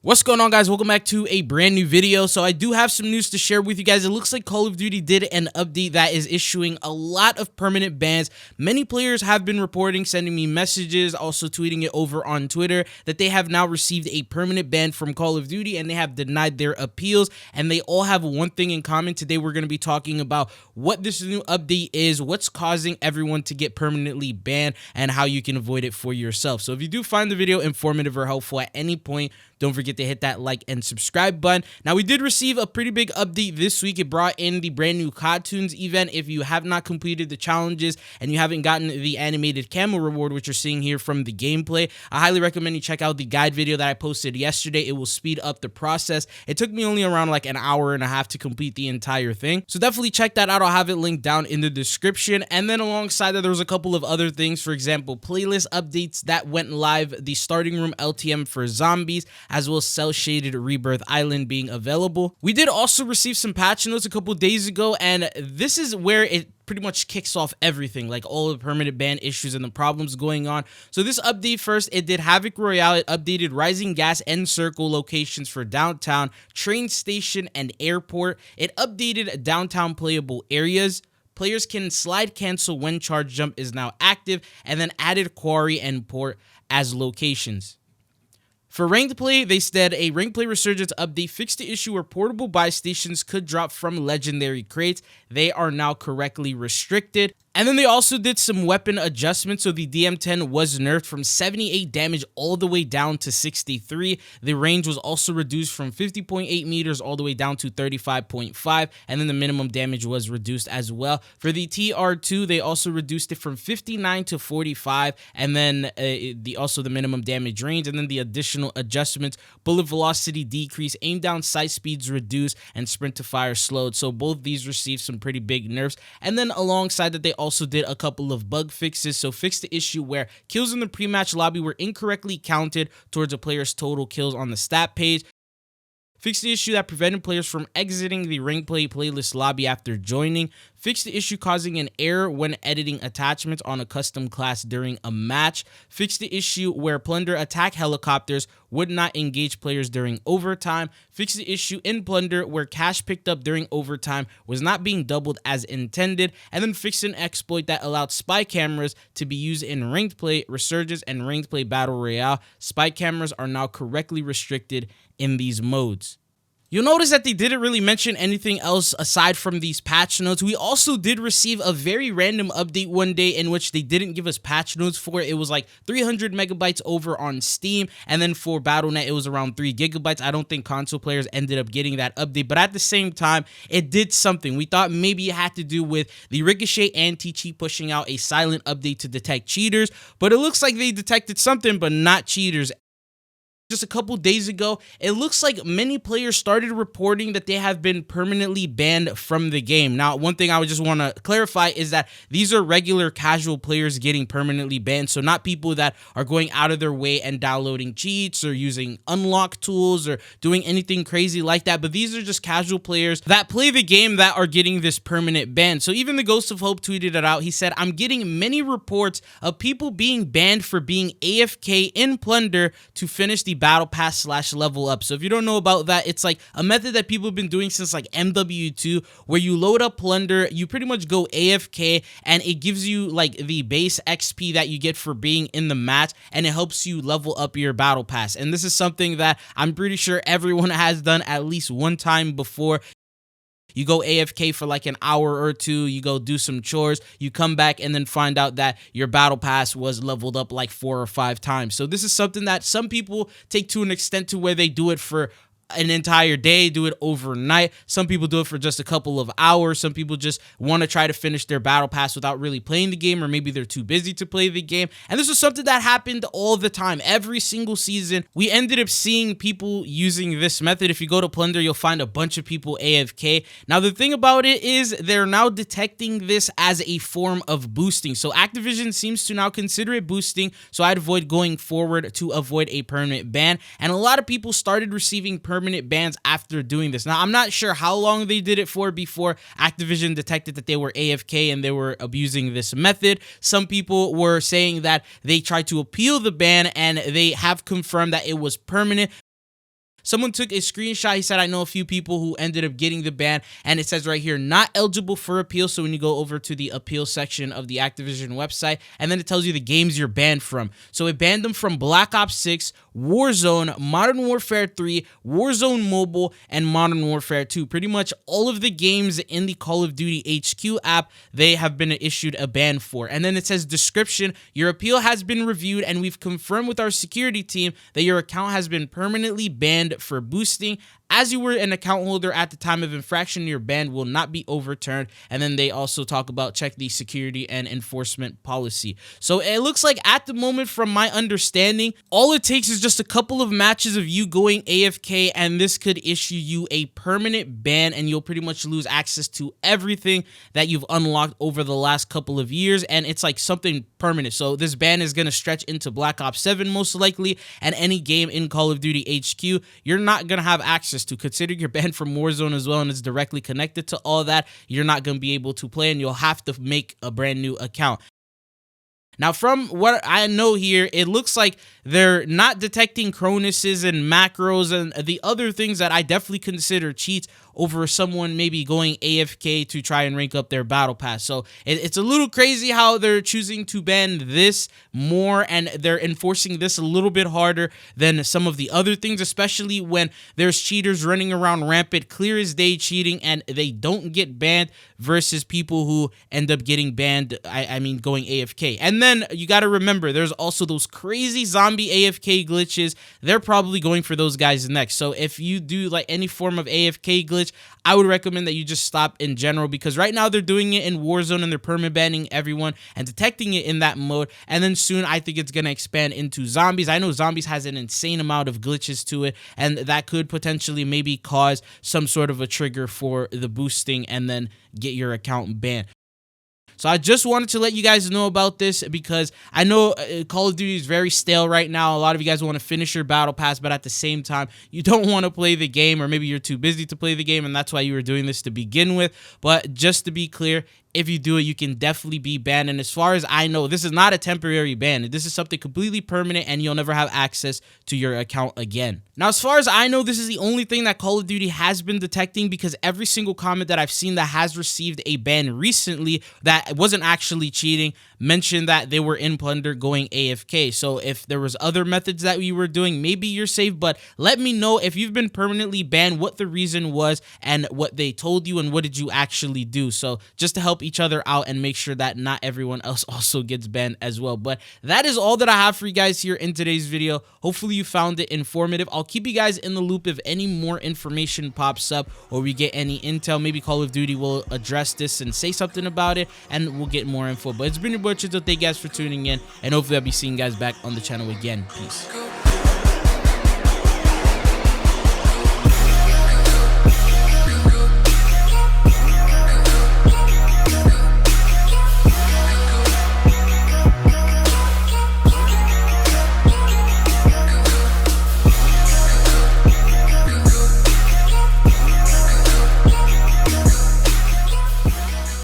What's going on, guys? Welcome back to a brand new video. So I do have some news to share with you guys. It looks like Call of Duty did an update that is issuing a lot of permanent bans. Many players have been reporting, sending me messages, also tweeting it over on Twitter, that they have now received a permanent ban from Call of Duty and they have denied their appeals. And they all have one thing in common. Today we're going to be talking about what this new update is, what's causing everyone to get permanently banned, and how you can avoid it for yourself. So if you do find the video informative or helpful at any point, don't forget to hit that like and subscribe button. Now, we did receive a pretty big update this week. It brought in the brand new cartoons event. If you have not completed the challenges and you haven't gotten the animated camo reward, which you're seeing here from the gameplay, I highly recommend you check out the guide video that I posted yesterday. It will speed up the process. It took me only around like an hour and a half to complete the entire thing. So definitely check that out. I'll have it linked down in the description. And then alongside that, there was a couple of other things. For example, playlist updates that went live, the starting room LTM for zombies, as well as cel-shaded Rebirth Island being available. We did also receive some patch notes a couple days ago, and this is where it pretty much kicks off everything, like all the permanent ban issues and the problems going on. So this update, first, it did Havoc Royale. It updated Rising Gas and Circle locations for downtown, train station, and airport. It updated downtown playable areas. Players can slide cancel when charge jump is now active, and then added quarry and port as locations. For ranked play, they said a ranked play resurgence update fixed the issue where portable buy stations could drop from legendary crates. They are now correctly restricted. And then they also did some weapon adjustments. So the DM10 was nerfed from 78 damage all the way down to 63. The range was also reduced from 50.8 meters all the way down to 35.5. And then the minimum damage was reduced as well. For the TR2, they also reduced it from 59 to 45. And then also the minimum damage range. And then the additional adjustments: bullet velocity decrease, aim down sight speeds reduced, and sprint to fire slowed. So both these received some pretty big nerfs. And then alongside that, they also did a couple of bug fixes. So fixed the issue where kills in the pre-match lobby were incorrectly counted towards a player's total kills on the stat page. Fixed the issue that prevented players from exiting the rank play playlist lobby after joining. Fixed the issue causing an error when editing attachments on a custom class during a match. Fixed the issue where Plunder attack helicopters would not engage players during overtime. Fixed the issue in Plunder where cash picked up during overtime was not being doubled as intended. And then fixed an exploit that allowed spy cameras to be used in ranked play, resurgence, and ranked play battle royale. Spy cameras are now correctly restricted in these modes. You'll notice that they didn't really mention anything else aside from these patch notes. We also did receive a very random update one day in which they didn't give us patch notes for. It was like 300 megabytes over on Steam, and then for Battle.net it was around 3 gigabytes. I don't think console players ended up getting that update, but at the same time, it did something. We thought maybe it had to do with the Ricochet anti-cheat pushing out a silent update to detect cheaters, but it looks like they detected something, but not cheaters. Just a couple days ago, it looks like many players started reporting that they have been permanently banned from the game. Now, one thing I would just want to clarify is that these are regular casual players getting permanently banned, so not people that are going out of their way and downloading cheats or using unlock tools or doing anything crazy like that, but these are just casual players that play the game that are getting this permanent ban. So even the Ghost of Hope tweeted it out. He said, "I'm getting many reports of people being banned for being AFK in Plunder to finish the battle pass / level up." So if you don't know about that, it's like a method that people have been doing since like MW2, where you load up Plunder, you pretty much go AFK, and it gives you like the base XP that you get for being in the match, and it helps you level up your battle pass. And this is something that I'm pretty sure everyone has done at least one time before. You go AFK for like an hour or two, you go do some chores, you come back and then find out that your battle pass was leveled up like 4 or 5 times. So this is something that some people take to an extent to where they do it for an entire day, do it overnight. Some people do it for just a couple of hours. Some people just want to try to finish their battle pass without really playing the game, or maybe they're too busy to play the game. And this was something that happened all the time. Every single season, we ended up seeing people using this method. If you go to Plunder, you'll find a bunch of people AFK. Now, the thing about it is they're now detecting this as a form of boosting. So Activision seems to now consider it boosting. So I'd avoid going forward to avoid a permanent ban. And a lot of people started receiving permanent bans after doing this. Now, I'm not sure how long they did it for before Activision detected that they were AFK and they were abusing this method. Some people were saying that they tried to appeal the ban and they have confirmed that it was permanent. Someone took a screenshot. He said, I know a few people who ended up getting the ban, and it says right here, not eligible for appeal. So when you go over to the appeal section of the Activision website, and then it tells you the games you're banned from. So it banned them from Black Ops 6, Warzone, Modern Warfare 3, Warzone Mobile, and Modern Warfare 2. Pretty much all of the games in the Call of Duty HQ app, they have been issued a ban for. And then it says description, your appeal has been reviewed and we've confirmed with our security team that your account has been permanently banned for boosting. As you were an account holder at the time of infraction, your ban will not be overturned. And then they also talk about check the security and enforcement policy. So it looks like at the moment, from my understanding, all it takes is just a couple of matches of you going AFK, and this could issue you a permanent ban, and you'll pretty much lose access to everything that you've unlocked over the last couple of years. And it's like something permanent. So this ban is going to stretch into Black Ops 7 most likely, and any game in Call of Duty HQ, you're not going to have access to. Considering you're banned from Warzone as well, and it's directly connected to all that, you're not going to be able to play, and you'll have to make a brand new account. Now, from what I know here, it looks like they're not detecting Cronuses and macros and the other things that I definitely consider cheats over someone maybe going AFK to try and rank up their battle pass. So it's a little crazy how they're choosing to ban this more, and they're enforcing this a little bit harder than some of the other things, especially when there's cheaters running around rampant, clear as day cheating, and they don't get banned versus people who end up getting banned, I mean going AFK. And then you got to remember, there's also those crazy zombie AFK glitches. They're probably going for those guys next. So if you do like any form of AFK glitch, I would recommend that you just stop in general, because right now they're doing it in Warzone and they're permabanning everyone and detecting it in that mode. And then soon I think it's going to expand into zombies. I know zombies has an insane amount of glitches to it, and that could potentially maybe cause some sort of a trigger for the boosting and then get your account banned. So I just wanted to let you guys know about this, because I know Call of Duty is very stale right now. A lot of you guys want to finish your battle pass, but at the same time, you don't want to play the game, or maybe you're too busy to play the game, and that's why you were doing this to begin with. But just to be clear, if you do it, you can definitely be banned. And as far as I know, this is not a temporary ban. This is something completely permanent, and you'll never have access to your account again. Now, as far as I know, this is the only thing that Call of Duty has been detecting, because every single comment that I've seen that has received a ban recently that wasn't actually cheating mentioned that they were in Plunder going AFK. So if there was other methods that we were doing, maybe you're safe, but let me know if you've been permanently banned, what the reason was and what they told you and what did you actually do. So just to help each other out and make sure that not everyone else also gets banned as well. But that is all that I have for you guys here in today's video. Hopefully you found it informative. I'll keep you guys in the loop if any more information pops up or we get any intel. Maybe Call of Duty will address this and say something about it, and we'll get more info. But it's been your boy Chito. Thank you guys for tuning in, and hopefully I'll be seeing you guys back on the channel again. Peace.